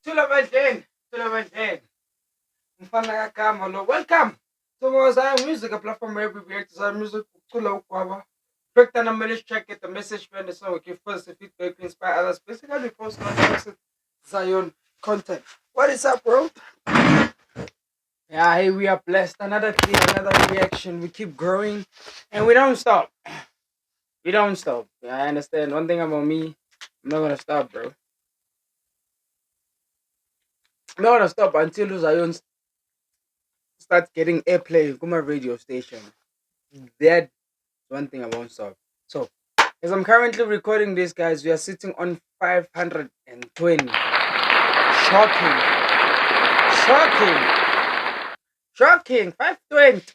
Tulabandleni, tulabandleni. Mfana kagama lo. Welcome to Mozart Music, a platform where we react to our music. Kula ukwaba. Break down the message, check it, the message, when the song, okay, first, the feedback, inspire others. Basically, post on Zion content. What is up, bro? Yeah, hey, we are blessed. Another day, another reaction. We keep growing and we don't stop. We don't stop. Yeah, I understand. One thing about me, I'm not gonna stop, bro. I'm not gonna stop until Zion starts getting airplay on my radio station. That's one thing I won't stop. So, as I'm currently recording this, guys, we are sitting on 520. Shocking. Shocking. Shocking. 520.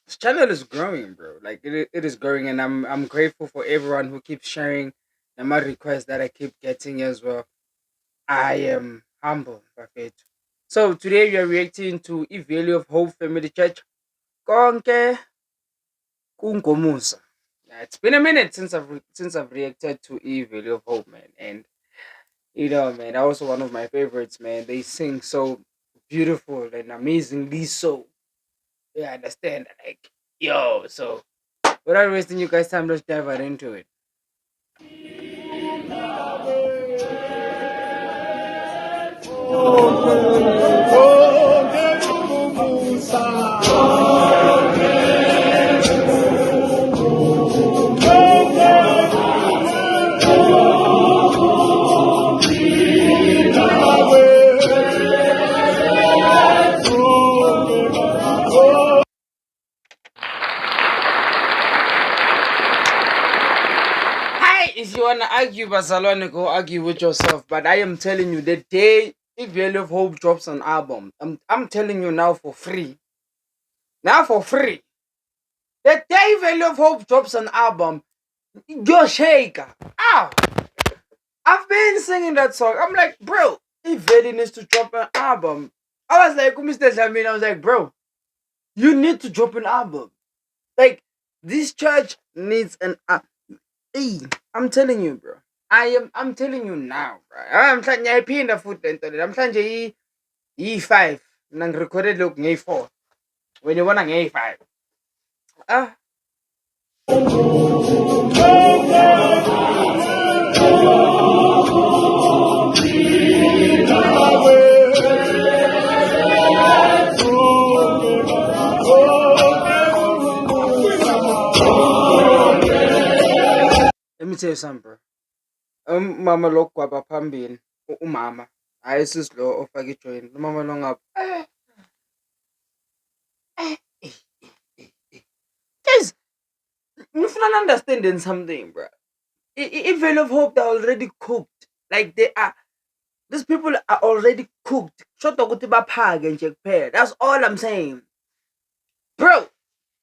This channel is growing, bro. Like it is growing, and I'm grateful for everyone who keeps sharing and my requests that I keep getting as well. I am humble, Buffett. So today we are reacting to E Value of Hope Family Church. Konke kungomusa. Yeah, it's been a minute since I've reacted to E Value of Hope, man, and man, that was one of my favorites, man. They sing so beautiful and amazingly so. Yeah, I understand. Like, yo, so without wasting you guys' time, let's dive right into it. Hi, if you wanna argue, Barcelona, go argue with yourself. But I am telling you, the day If Value of Hope drops an album, I'm telling you now for free. Now for free. The day Value of Hope drops an album, you're shaker. Ow! I've been singing that song. I'm like, bro, if Value needs to drop an album. I was like, Mr. Jamin, I was like, bro, you need to drop an album. Like, this church needs an I'm telling you, bro. I'm telling you now, bro. Namhlanje ngiyayiphinda futhi lento le. Namhlanje i5. Mina ngirecorded lokhu ngeyi4. Wena ubona ngeyi5. Ah, let me tell you something, bro. Umama lo gwaba phambili. Umama. Hayi sis lo ofaka ijoint. Umama lo ngapha. Guys, you not understanding something, bro. Even of hope they're already cooked. Like they are. These people are already cooked. Short ukuthi baphake nje kuphela. That's all I'm saying. Bro,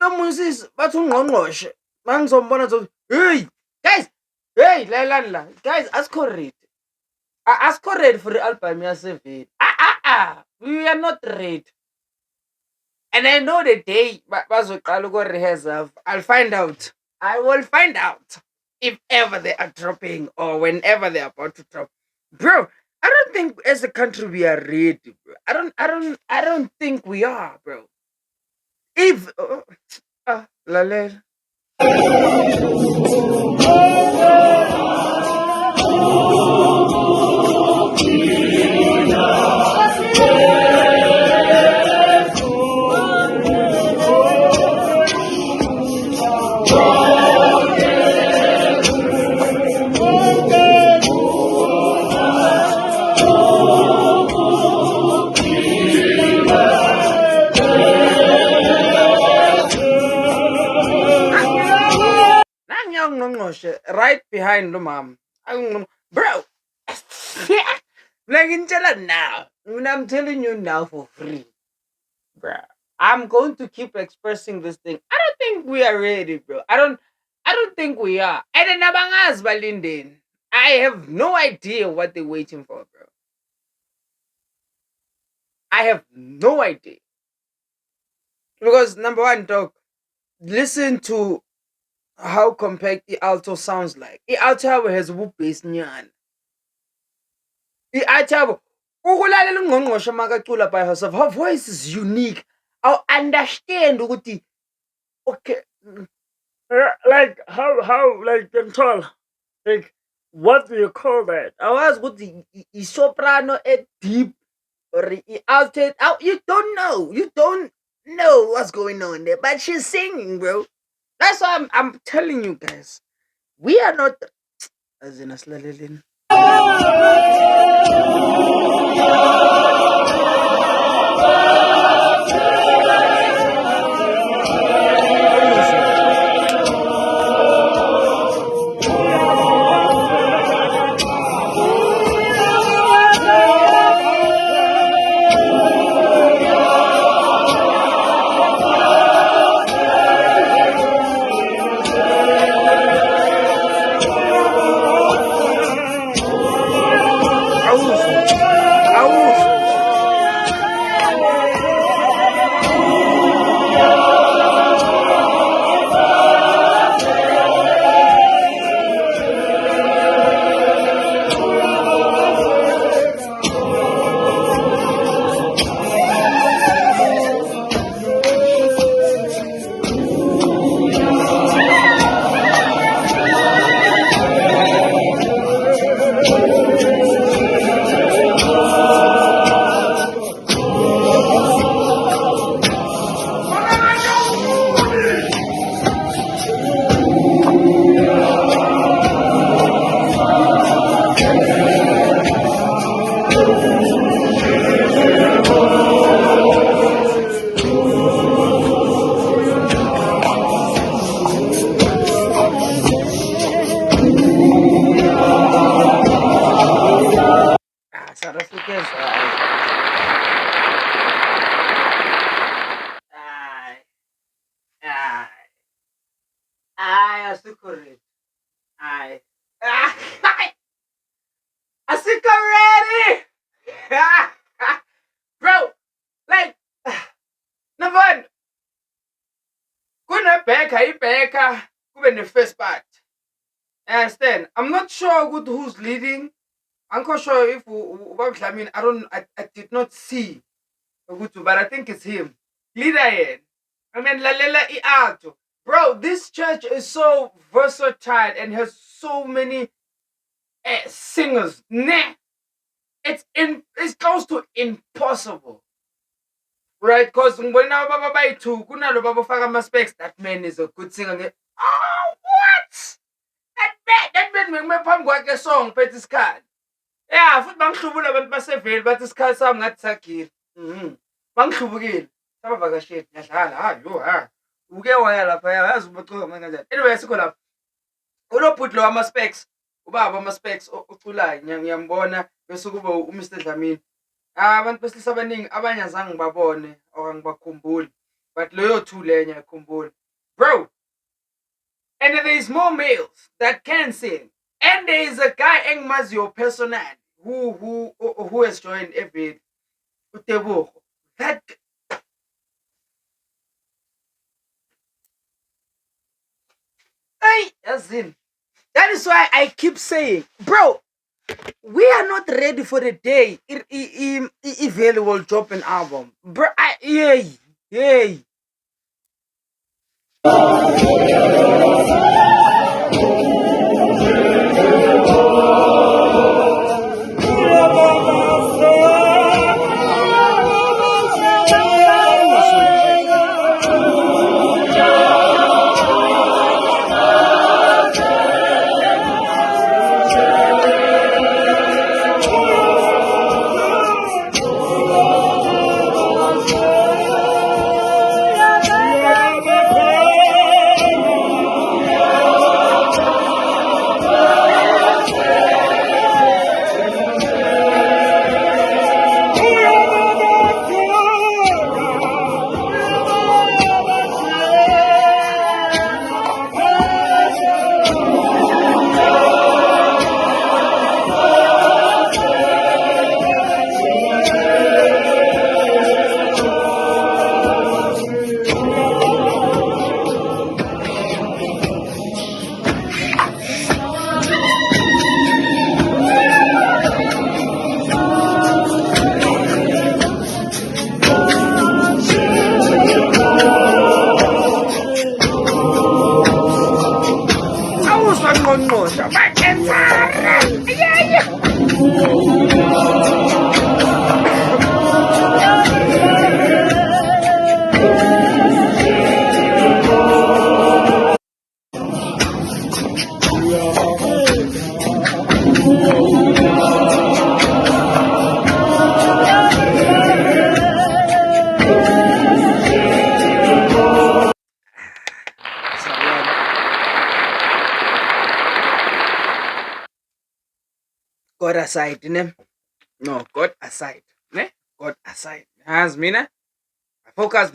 Moses bathi ungqongqoshe. Mangizombona ngizothi, "Hey, guys, hey, lalani la. Guys, asikho ready. Asikho ready for the album yaseveni. We are not ready." And I know the day bazoqala uku-rehearse, I'll find out. I will find out if ever they are dropping or whenever they're about to drop. Bro, I don't think as a country we are ready, bro. I don't think we are, bro. If Lalel. Right behind the mom. Bro. Like in now. I'm telling you now for free. Bro. I'm going to keep expressing this thing. I don't think we are ready, bro. I don't think we are. And then nabangazi balindeni. I have no idea what they're waiting for, bro. I have no idea. Because number one, dog, listen to how compact the alto sounds like. The alto has whoop bass nyan. The alto ukulalela uNgqongqoshe makacula by herself, her voice is unique. I understand ukuthi okay, like how like control, like what do you call that? Awazi ukuthi i-soprano deep or i-alto. You don't know what's going on there, but she's singing, bro. That's why I'm telling you guys, we are not as in asilaleleni. South Africans, I still correct. I still ready, bro. Like number one, kunebheka ibheka kube ne-first part. I understand. I'm not sure who's leading. I'm not sure if Ubab I did not see Ugutu, but I think it's him. Leader, and then Lalela Alto. Bro, this church is so versatile and has so many singers. Nah, it's close to impossible. Right? Because when I Baba by two, Kunalo Baba Fagama specs, that man is a good singer. Oh, what? That man make me pump like a song, Pettis card. Yeah, futhi bangihlubula abantu baseveli bathi isikhathi sami ngathi sakhile. Bangihlubukile. Sabavakasheli ngiyadlala. Ha. Uke waya lapha yazi ubucoka manje kanjani. Anyway sikho lapha. Unobhuti lo ama-specs. Ubaba ama-specs uculayo ngiyambona bese kube uMr Dlamini. Abantu besilisa abaningi abanye azange ngibabone or ngibakhumbuli. But loyo two le ngiyakhumbula. Bro. And there is more males that can sing. And there is a guy Engmazio personal who has joined every Utebo. That that is why I keep saying, bro, we are not ready for the day Iveli will drop an album. Bro, yay. aside, ne? No, God aside, ne? God aside. Has me, ne? I focus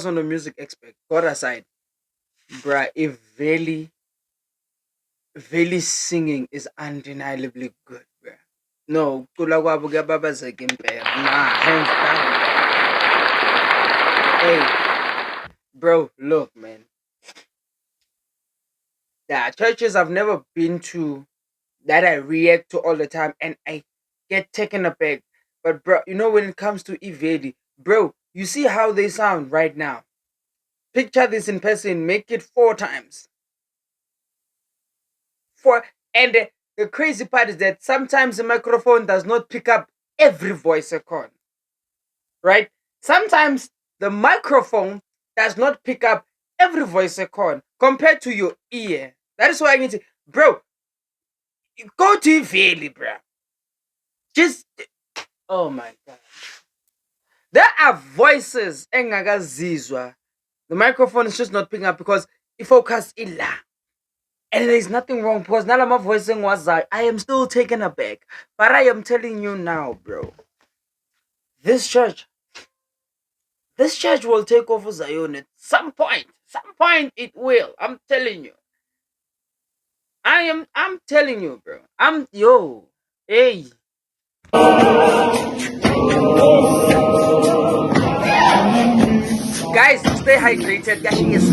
on the music aspect. God aside, bruh. If Veli singing is undeniably good, bruh. No, kula kwabo kuyababazeka impela. Nah, hands down. Hey, bro, look, man. There are churches I've never been to that I react to all the time and I get taken aback. But bro, when it comes to Ivedi, bro, you see how they sound right now. Picture this in person, make it 4 times. And the crazy part is that sometimes the microphone does not pick up every voice record. Right? Sometimes the microphone does not pick up every voice record compared to your ear. That is why I need to, bro, go to Ivedi, bro. Just, oh my god. There are voices engakazizwa. The microphone is just not picking up because it focus illa. And there's nothing wrong because now my voice was I am still taken aback. But I am telling you now, bro. This church will take over Zion at some point. Some point it will. I'm telling you. I'm telling you, bro. Hey. Guys, stay hydrated. Gashing is.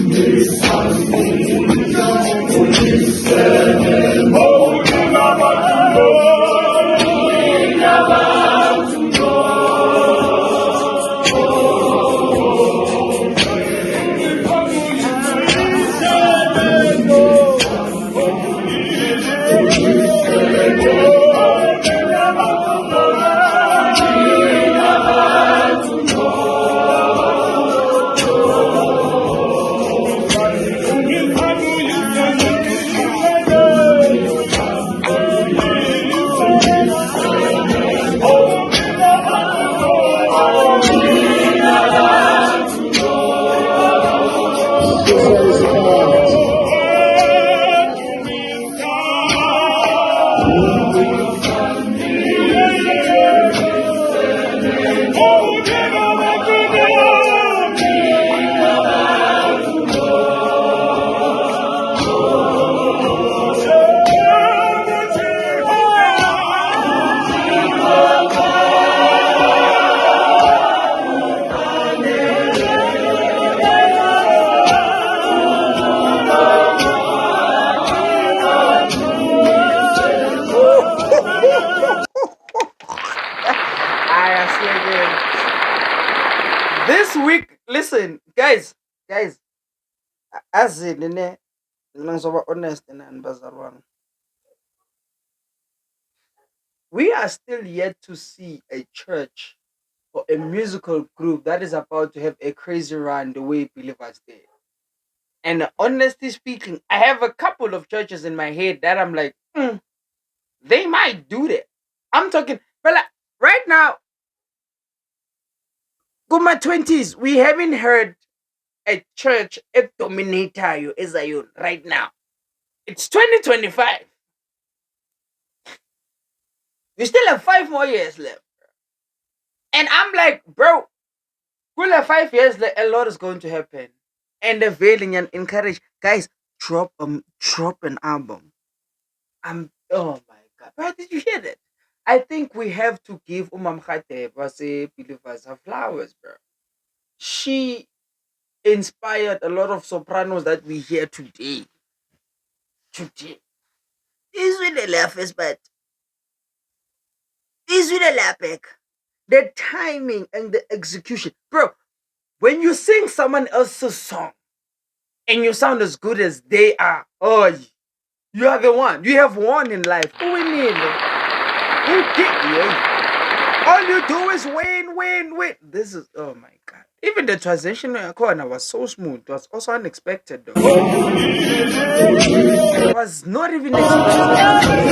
This week, listen, guys, as in honest and bazarwan. We are still yet to see a church or a musical group that is about to have a crazy run the way Believers did. And honestly speaking, I have a couple of churches in my head that I'm like, they might do that. I'm talking, but like, right now, go my 20s, we haven't heard a church a dominator you as a right now. It's 2025. We still have 5 more years left. And I'm like, bro, we'll have 5 years left, a lot is going to happen. And the veiling and encourage guys, drop an album. Oh my god. Why did you hear that? I think we have to give Umam Khatib say Believers her flowers, bro. She inspired a lot of sopranos that we hear today. Is with the laughers, but is with the lapek. The timing and the execution. Bro, when you sing someone else's song and you sound as good as they are, oh, you are the one. You have won in life. Who we need? Who get you? All you do is win. This is, oh my god. Even the transition corner was so smooth. It was also unexpected though. It was not even expected.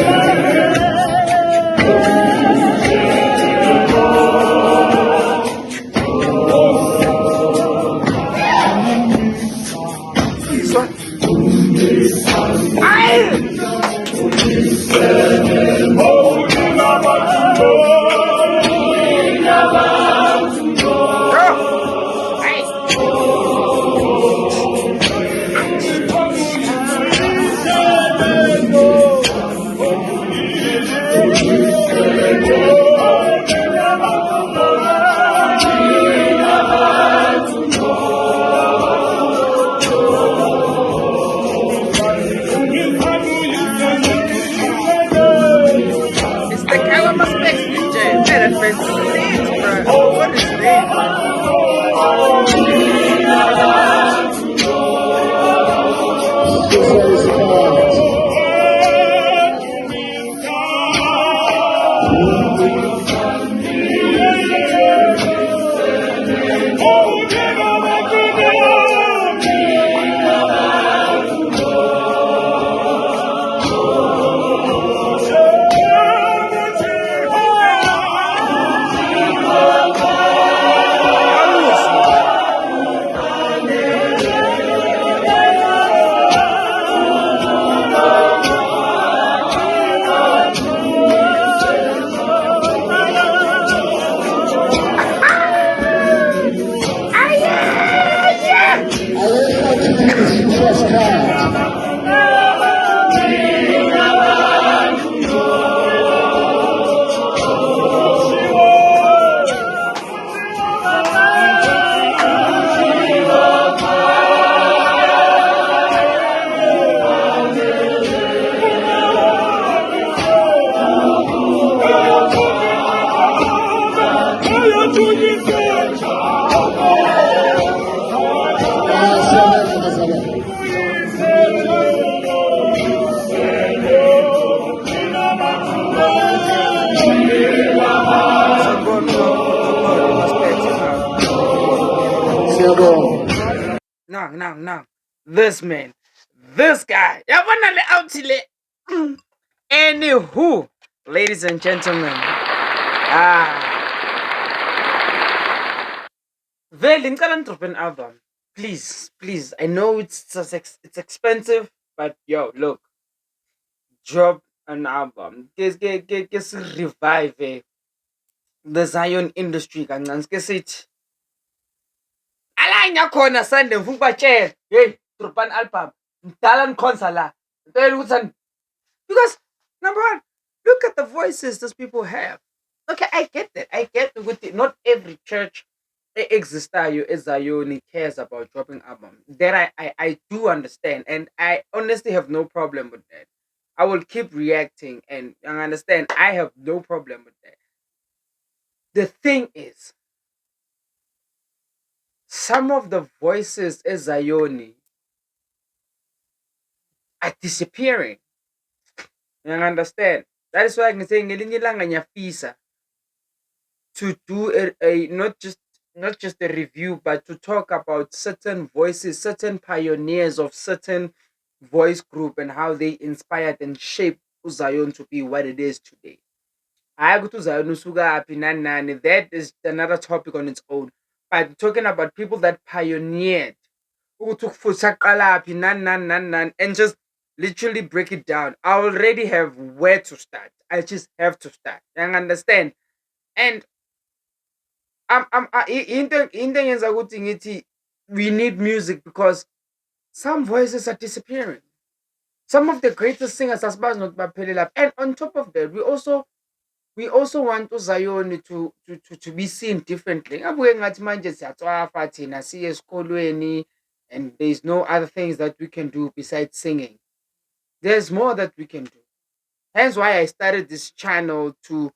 No. This man, this guy. Yabona le outile. Anywho, ladies and gentlemen, Vele ngicela drop an album. Please. I know it's expensive, but yo, look, drop an album. Get revive the Zion industry kancane. Ke sithi ala nyakhona Sunday ngifuna ukubatshela. Hey, drop an album. Ngidala nikhonza la. Ngicela ukuthi because number one, look at the voices those people have. Okay, I get that. I get ukuthi not every church existayo eZion cares about dropping album. That I do understand, and I honestly have no problem with that. I will keep reacting, and I understand. I have no problem with that. The thing is, some of the voices eZion are disappearing. You understand? That is why I'm saying ngelinye ilanga ngiyafisa to do a not just a review, but to talk about certain voices, certain pioneers of certain voice group and how they inspired and shaped Zion to be what it is today. I go to Zion usuka aphi nani nani, that is another topic on its own. But talking about people that pioneered ukuthi ukufuthi aqala aphi nani, and just literally break it down. I already have where to start. I just have to start. You understand? And into eyenza ukuthi ngithi we need music because some voices are disappearing. Some of the greatest singers asibazi nokuthi baphelele. And on top of that, we also want uZion to be seen differently. Ngabuke ngathi manje siyatswafa thina siye esikolweni, and there's no other things that we can do besides singing. There's more that we can do. Hence why I started this channel to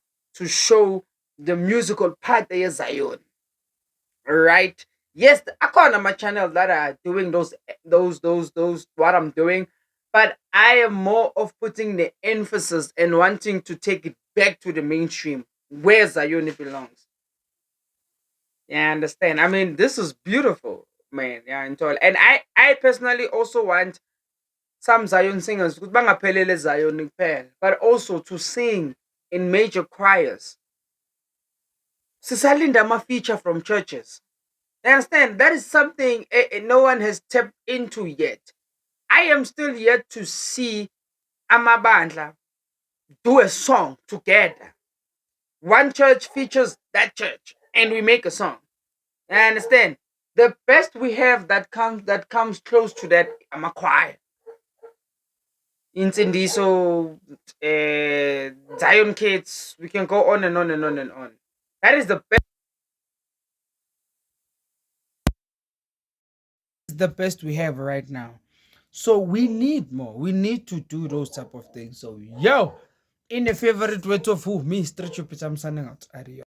show the musical part of Zion. Right? Yes, I my channel that are doing those what I'm doing, but I am more of putting the emphasis and wanting to take it back to the mainstream where Zion belongs. Yeah, I understand. I mean, this is beautiful, man. Yeah, and all. And I personally also want some Zion singers ukuthi bangaphelele Zion kuphela, but also to sing in major choirs. Sisalinda ama-feature from churches. You understand? That is something no one has tapped into yet. I am still yet to see amabandla do a song together. One church features that church, and we make a song. You understand? The best we have that comes close to that choir. Insindiso, Zion Kids, we can go on and on and on and on. That is the best we have right now. So we need more. We need to do those type of things. So yo, in a favorite way of who me, Stretch Up, I'm signing out. Adios.